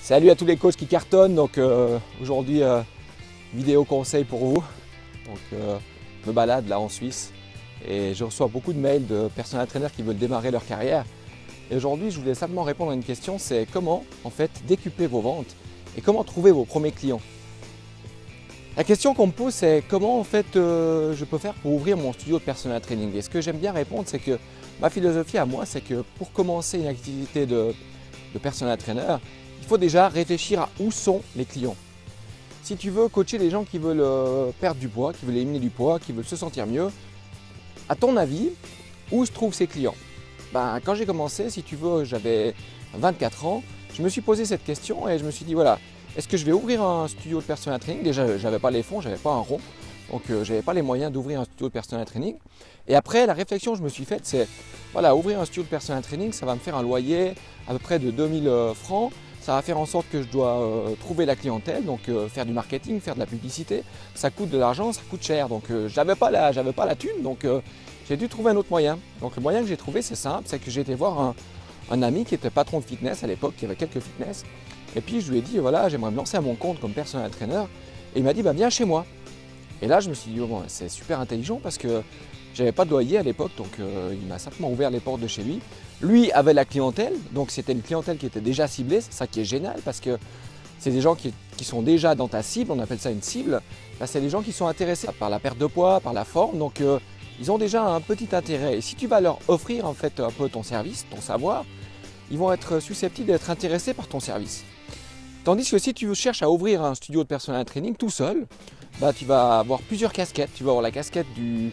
Salut à tous les coachs qui cartonnent. Donc aujourd'hui, vidéo conseil pour vous. Donc je me balade là en Suisse et je reçois beaucoup de mails de personal trainers qui veulent démarrer leur carrière. Et aujourd'hui, je voulais simplement répondre à une question, c'est comment en fait décupler vos ventes et comment trouver vos premiers clients. La question qu'on me pose, c'est comment en fait je peux faire pour ouvrir mon studio de personal training. Et ce que j'aime bien répondre, c'est que ma philosophie à moi, c'est que pour commencer une activité de personal trainer, il faut déjà réfléchir à où sont les clients. Si tu veux coacher des gens qui veulent perdre du poids, qui veulent éliminer du poids, qui veulent se sentir mieux, à ton avis, où se trouvent ces clients? Quand j'ai commencé, si tu veux, j'avais 24 ans, je me suis posé cette question et je me suis dit voilà, est-ce que je vais ouvrir un studio de personal training? Déjà, je n'avais pas les fonds, je n'avais pas un rond, donc je n'avais pas les moyens d'ouvrir un studio de personal training. Et après, la réflexion que je me suis faite, c'est voilà, ouvrir un studio de personal training, ça va me faire un loyer à peu près de 2000 francs. Ça va faire en sorte que je dois trouver la clientèle, donc faire du marketing, faire de la publicité. Ça coûte de l'argent, ça coûte cher. Donc j'avais pas la thune, donc j'ai dû trouver un autre moyen. Donc le moyen que j'ai trouvé, c'est simple, c'est que j'ai été voir un ami qui était patron de fitness à l'époque, qui avait quelques fitness. Et puis je lui ai dit, voilà, j'aimerais me lancer à mon compte comme personal trainer. Et il m'a dit, viens chez moi. Et là, je me suis dit, bon, c'est super intelligent parce que j'avais pas de loyer à l'époque, donc il m'a simplement ouvert les portes de chez lui. Lui avait la clientèle, donc c'était une clientèle qui était déjà ciblée, c'est ça qui est génial parce que c'est des gens qui sont déjà dans ta cible, on appelle ça une cible. Là, c'est des gens qui sont intéressés par la perte de poids, par la forme, donc ils ont déjà un petit intérêt. Et si tu vas leur offrir en fait un peu ton service, ton savoir, ils vont être susceptibles d'être intéressés par ton service. Tandis que si tu cherches à ouvrir un studio de personal training tout seul, tu vas avoir plusieurs casquettes. Tu vas avoir la casquette du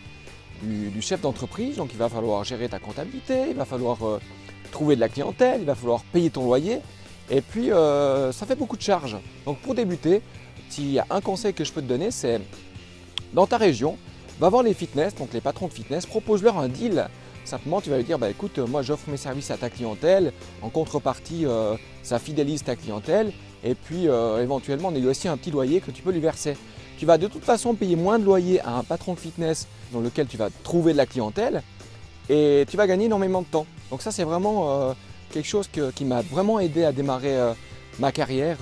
chef d'entreprise, donc il va falloir gérer ta comptabilité, il va falloir trouver de la clientèle, il va falloir payer ton loyer, et puis ça fait beaucoup de charges. Donc pour débuter, s'il y a un conseil que je peux te donner, c'est dans ta région, va voir les fitness, donc les patrons de fitness, propose-leur un deal. Simplement, tu vas lui dire, écoute, moi j'offre mes services à ta clientèle, en contrepartie, ça fidélise ta clientèle, et puis éventuellement négocier un petit loyer que tu peux lui verser. Tu vas de toute façon payer moins de loyer à un patron de fitness dans lequel tu vas trouver de la clientèle et tu vas gagner énormément de temps. Donc ça, c'est vraiment quelque chose qui m'a vraiment aidé à démarrer ma carrière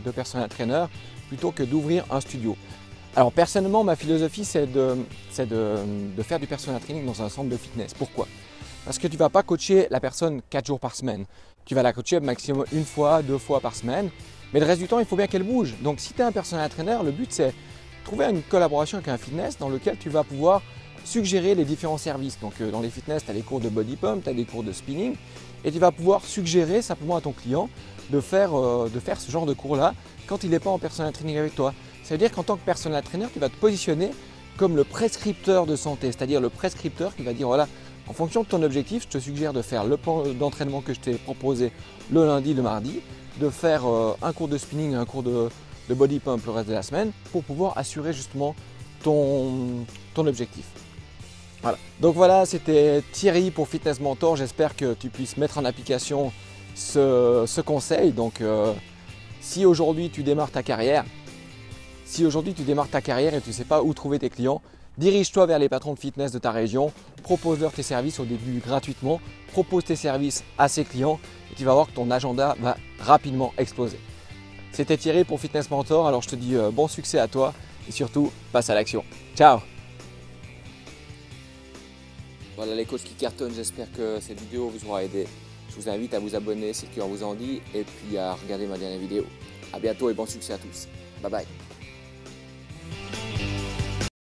de personal trainer plutôt que d'ouvrir un studio. Alors personnellement, ma philosophie, c'est de faire du personal training dans un centre de fitness. Pourquoi? Parce que tu ne vas pas coacher la personne 4 jours par semaine. Tu vas la coacher maximum 1 fois, 2 fois par semaine. Mais le reste du temps, il faut bien qu'elle bouge. Donc si tu es un personal trainer, le but c'est trouver une collaboration avec un fitness dans lequel tu vas pouvoir suggérer les différents services. Donc dans les fitness, tu as les cours de body pump, tu as des cours de spinning et tu vas pouvoir suggérer simplement à ton client de faire ce genre de cours-là quand il n'est pas en personal training avec toi. Ça veut dire qu'en tant que personal trainer, tu vas te positionner comme le prescripteur de santé, c'est-à-dire le prescripteur qui va dire voilà, en fonction de ton objectif, je te suggère de faire le plan d'entraînement que je t'ai proposé le lundi, le mardi, de faire un cours de spinning, un cours de body pump le reste de la semaine pour pouvoir assurer justement ton objectif. Voilà. Donc voilà, c'était Thierry pour Fitness Mentor. J'espère que tu puisses mettre en application ce conseil. Donc si aujourd'hui tu démarres ta carrière, et tu ne sais pas où trouver tes clients, dirige-toi vers les patrons de fitness de ta région, propose-leur tes services au début gratuitement, propose tes services à ces clients et tu vas voir que ton agenda va rapidement exploser. C'était Thierry pour Fitness Mentor, alors je te dis bon succès à toi et surtout passe à l'action. Ciao! Voilà les coachs qui cartonnent, j'espère que cette vidéo vous aura aidé. Je vous invite à vous abonner si le cœur vous en dit et puis à regarder ma dernière vidéo. A bientôt et bon succès à tous. Bye bye!